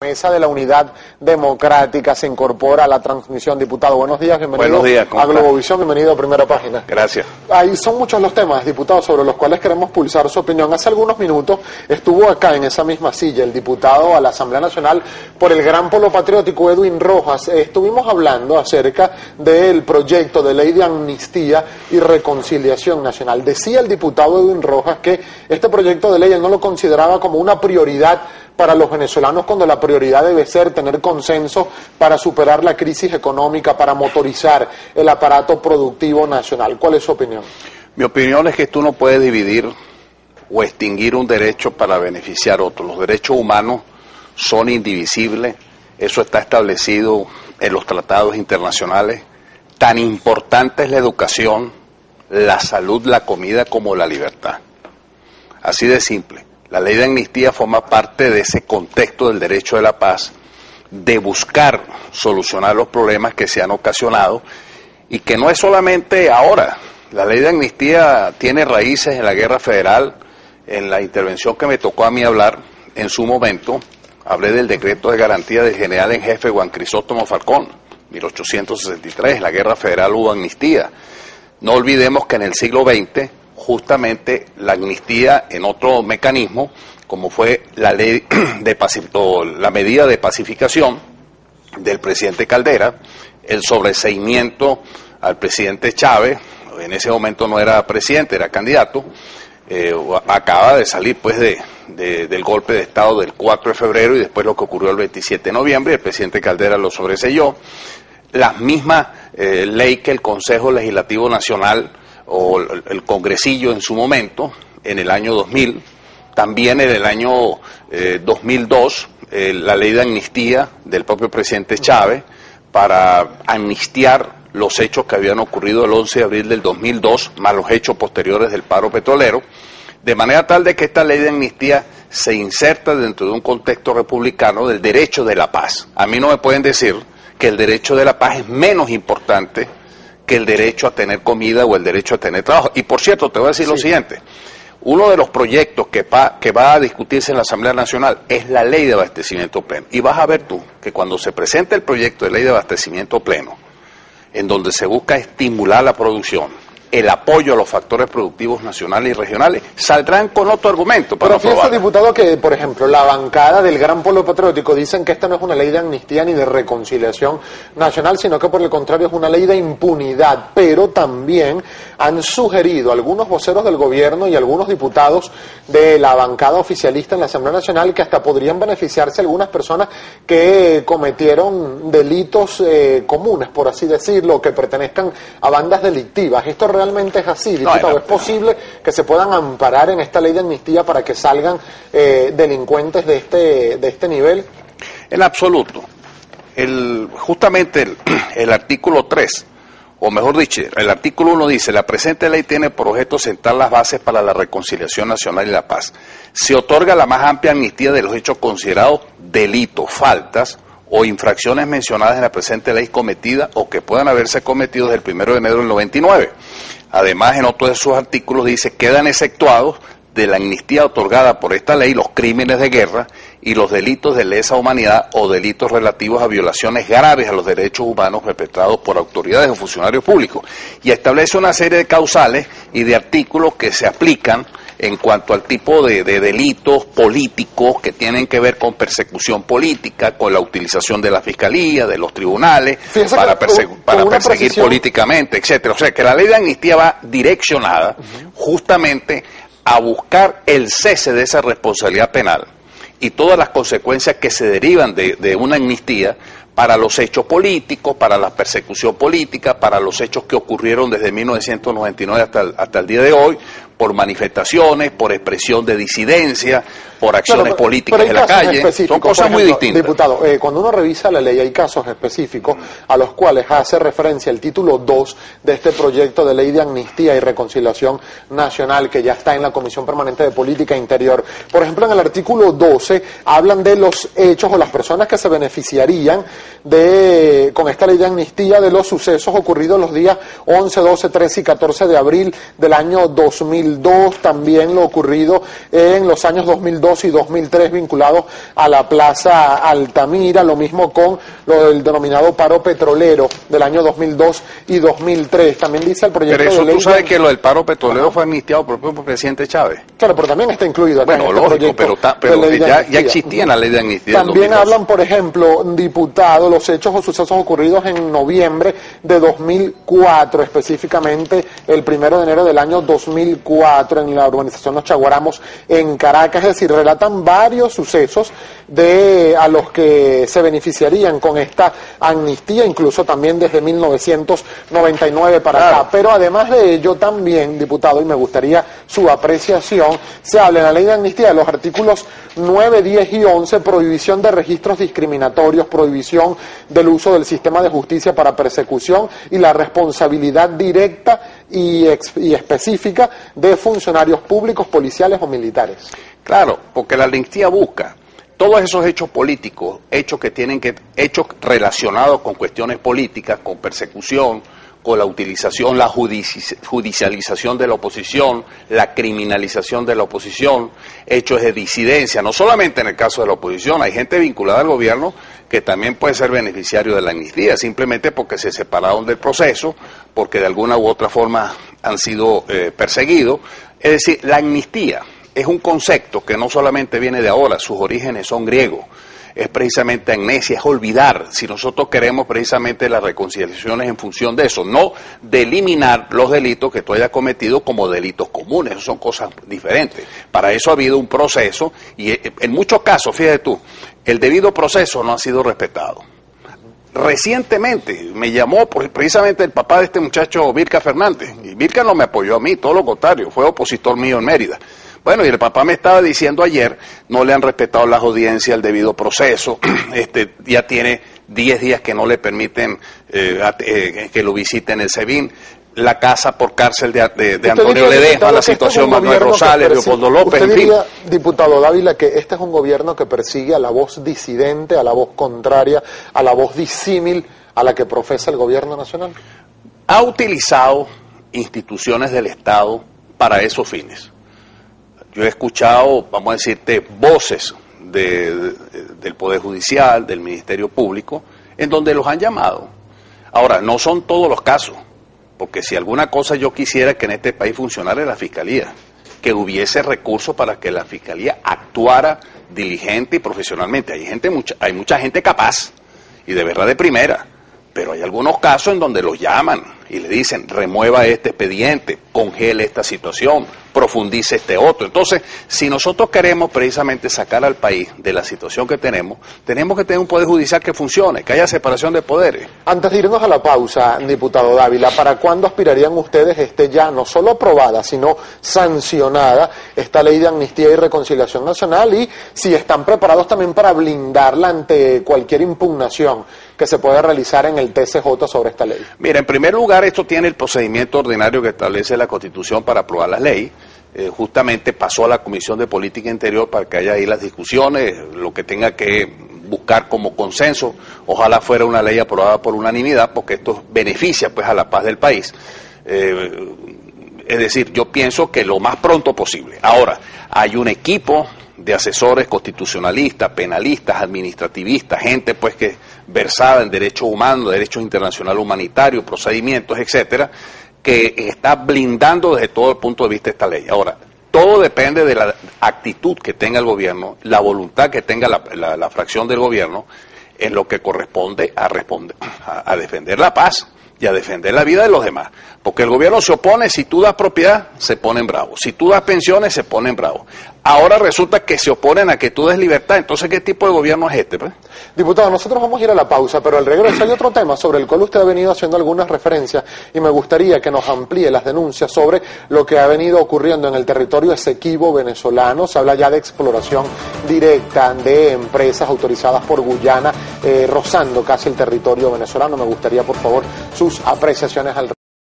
Mesa de la Unidad Democrática se incorpora a la transmisión. Diputado, buenos días, bienvenido a Globovisión, bienvenido a Primera Página. Gracias. Ahí son muchos los temas, diputado, sobre los cuales queremos pulsar su opinión. Hace algunos minutos estuvo acá en esa misma silla el diputado a la Asamblea Nacional por el Gran Polo Patriótico, Edwin Rojas. Estuvimos hablando acerca del proyecto de ley de amnistía y reconciliación nacional. Decía el diputado Edwin Rojas que este proyecto de ley él no lo consideraba como una prioridad para los venezolanos, cuando la prioridad debe ser tener consenso para superar la crisis económica, para motorizar el aparato productivo nacional. ¿Cuál es su opinión? Mi opinión es que tú no puedes dividir o extinguir un derecho para beneficiar otro. Los derechos humanos son indivisibles, eso está establecido en los tratados internacionales. Tan importante es la educación, la salud, la comida como la libertad. Así de simple. La ley de amnistía forma parte de ese contexto del derecho de la paz, de buscar solucionar los problemas que se han ocasionado y que no es solamente ahora. La ley de amnistía tiene raíces en la Guerra Federal. En la intervención que me tocó a mí hablar en su momento, hablé del decreto de garantía del general en jefe Juan Crisóstomo Falcón, 1863. En la Guerra Federal hubo amnistía. No olvidemos que en el siglo XX, justamente la amnistía en otro mecanismo, como fue la ley la medida de pacificación del presidente Caldera, el sobreseimiento al presidente Chávez, en ese momento no era presidente, era candidato, acaba de salir pues del golpe de Estado del 4 de febrero y después lo que ocurrió el 27 de noviembre, el presidente Caldera lo sobreseyó. La misma ley que el Consejo Legislativo Nacional o el congresillo en su momento, en el año 2000, también en el año 2002, la ley de amnistía del propio presidente Chávez para amnistiar los hechos que habían ocurrido el 11 de abril del 2002, más los hechos posteriores del paro petrolero, de manera tal de que esta ley de amnistía se inserta dentro de un contexto republicano del derecho de la paz. A mí no me pueden decir que el derecho de la paz es menos importante que el derecho a tener comida o el derecho a tener trabajo. Y por cierto, te voy a decir lo siguiente, uno de los proyectos que va a discutirse en la Asamblea Nacional es la ley de abastecimiento pleno. Y vas a ver tú que cuando se presente el proyecto de ley de abastecimiento pleno, en donde se busca estimular la producción, el apoyo a los factores productivos nacionales y regionales, saldrán con otro argumento para aprobar. Pero fíjate, diputado, que, por ejemplo, la bancada del Gran Polo Patriótico dicen que esta no es una ley de amnistía ni de reconciliación nacional, sino que por el contrario es una ley de impunidad. Pero también han sugerido algunos voceros del gobierno y algunos diputados de la bancada oficialista en la Asamblea Nacional que hasta podrían beneficiarse algunas personas que cometieron delitos comunes, por así decirlo, que pertenezcan a bandas delictivas. Esto realmente es así, diputado. ¿Es posible que se puedan amparar en esta ley de amnistía para que salgan delincuentes de este nivel? En absoluto. Justamente el artículo 3, o mejor dicho, el artículo 1 dice: la presente ley tiene por objeto sentar las bases para la reconciliación nacional y la paz. Se otorga la más amplia amnistía de los hechos considerados delitos, faltas o infracciones mencionadas en la presente ley cometidas o que puedan haberse cometido desde el 1 de enero del 99. Además, en otro de sus artículos dice: quedan exceptuados de la amnistía otorgada por esta ley los crímenes de guerra y los delitos de lesa humanidad o delitos relativos a violaciones graves a los derechos humanos perpetrados por autoridades o funcionarios públicos. Y establece una serie de causales y de artículos que se aplican en cuanto al tipo de delitos políticos que tienen que ver con persecución política, con la utilización de la fiscalía, de los tribunales, para perseguir políticamente, etcétera. O sea, que la ley de amnistía va direccionada justamente a buscar el cese de esa responsabilidad penal y todas las consecuencias que se derivan de una amnistía para los hechos políticos, para la persecución política, para los hechos que ocurrieron desde 1999 hasta el día de hoy, por manifestaciones, por expresión de disidencia, por acciones políticas en la calle. Son cosas muy distintas. Diputado, cuando uno revisa la ley hay casos específicos a los cuales hace referencia el título 2 de este proyecto de ley de amnistía y reconciliación nacional que ya está en la Comisión Permanente de Política Interior. Por ejemplo, en el artículo 12 hablan de los hechos o las personas que se beneficiarían con esta ley de amnistía de los sucesos ocurridos los días 11, 12, 13 y 14 de abril del año 2002, también lo ocurrido en los años 2002 2002 y 2003 vinculados a la Plaza Altamira, lo mismo con lo del denominado paro petrolero del año 2002 y 2003. También dice el proyecto de ley... Pero eso tú sabes que lo del paro petrolero fue amnistiado por el propio presidente Chávez. Claro, pero también está incluido acá en este lógico, pero ya existía en la ley de amnistía. También hablan, por ejemplo, diputado, los hechos o sucesos ocurridos en noviembre de 2004, específicamente el 1 de enero del año 2004 en la urbanización Los Chaguaramos en Caracas. Es decir, relatan varios sucesos a los que se beneficiarían con esta amnistía, incluso también desde 1999 para acá. Pero además de ello también, diputado, y me gustaría su apreciación, se habla en la ley de amnistía de los artículos 9, 10 y 11, prohibición de registros discriminatorios, prohibición del uso del sistema de justicia para persecución y la responsabilidad directa y específica de funcionarios públicos, policiales o militares. Claro, porque la amnistía busca todos esos hechos políticos, hechos relacionados con cuestiones políticas, con persecución, con la utilización, la judicialización de la oposición, la criminalización de la oposición, hechos de disidencia, no solamente en el caso de la oposición, hay gente vinculada al gobierno que también puede ser beneficiario de la amnistía, simplemente porque se separaron del proceso, porque de alguna u otra forma han sido perseguidos. Es decir, la amnistía es un concepto que no solamente viene de ahora, sus orígenes son griegos. Es precisamente amnesia, es olvidar, si nosotros queremos precisamente las reconciliaciones en función de eso, no de eliminar los delitos que tú hayas cometido como delitos comunes, eso son cosas diferentes. Para eso ha habido un proceso y en muchos casos, fíjate tú, el debido proceso no ha sido respetado. Recientemente me llamó precisamente el papá de este muchacho, Virka Fernández, y Virka no me apoyó a mí, todo lo contrario, fue opositor mío en Mérida. Bueno, y el papá me estaba diciendo ayer, no le han respetado las audiencias, el debido proceso, ya tiene 10 días que no le permiten que lo visiten el SEBIN, la casa por cárcel de Antonio Ledesma, la situación Manuel Rosales, Leopoldo López, en fin. Diría, diputado Dávila, que este es un gobierno que persigue a la voz disidente, a la voz contraria, a la voz disímil a la que profesa el gobierno nacional. Ha utilizado instituciones del Estado para esos fines. Yo he escuchado, vamos a decirte, voces del Poder Judicial, del Ministerio Público, en donde los han llamado. Ahora, no son todos los casos, porque si alguna cosa yo quisiera que en este país funcionara la Fiscalía, que hubiese recursos para que la Fiscalía actuara diligente y profesionalmente. Hay mucha gente capaz, y de verdad de primera, pero hay algunos casos en donde los llaman y le dicen, remueva este expediente, congele esta situación, profundice este otro. Entonces, si nosotros queremos precisamente sacar al país de la situación que tenemos que tener un poder judicial que funcione, que haya separación de poderes. Antes de irnos a la pausa, diputado Dávila, ¿para cuándo aspirarían ustedes esté ya no solo aprobada, sino sancionada esta ley de amnistía y reconciliación nacional? Y si están preparados también para blindarla ante cualquier impugnación que se pueda realizar en el TCJ sobre esta ley. Mira, en primer lugar, esto tiene el procedimiento ordinario que establece la Constitución para aprobar las leyes. Justamente pasó a la Comisión de Política Interior para que haya ahí las discusiones, lo que tenga que buscar como consenso. Ojalá fuera una ley aprobada por unanimidad, porque esto beneficia pues a la paz del país. Es decir, yo pienso que lo más pronto posible. Ahora, hay un equipo de asesores constitucionalistas, penalistas, administrativistas, gente pues que versada en derechos humanos, derechos internacionales humanitarios, procedimientos, etcétera, que está blindando desde todo el punto de vista esta ley. Ahora, todo depende de la actitud que tenga el gobierno, la voluntad que tenga la fracción del gobierno en lo que corresponde a defender la paz y a defender la vida de los demás. Porque el gobierno se opone, si tú das propiedad, se ponen bravos. Si tú das pensiones, se ponen bravos. Ahora resulta que se oponen a que tú des libertad. Entonces, ¿qué tipo de gobierno es este, pues? Diputado, nosotros vamos a ir a la pausa, pero al regreso hay otro tema sobre el cual usted ha venido haciendo algunas referencias y me gustaría que nos amplíe las denuncias sobre lo que ha venido ocurriendo en el territorio Esequibo venezolano. Se habla ya de exploración directa de empresas autorizadas por Guyana, rozando casi el territorio venezolano. Me gustaría, por favor, sus apreciaciones al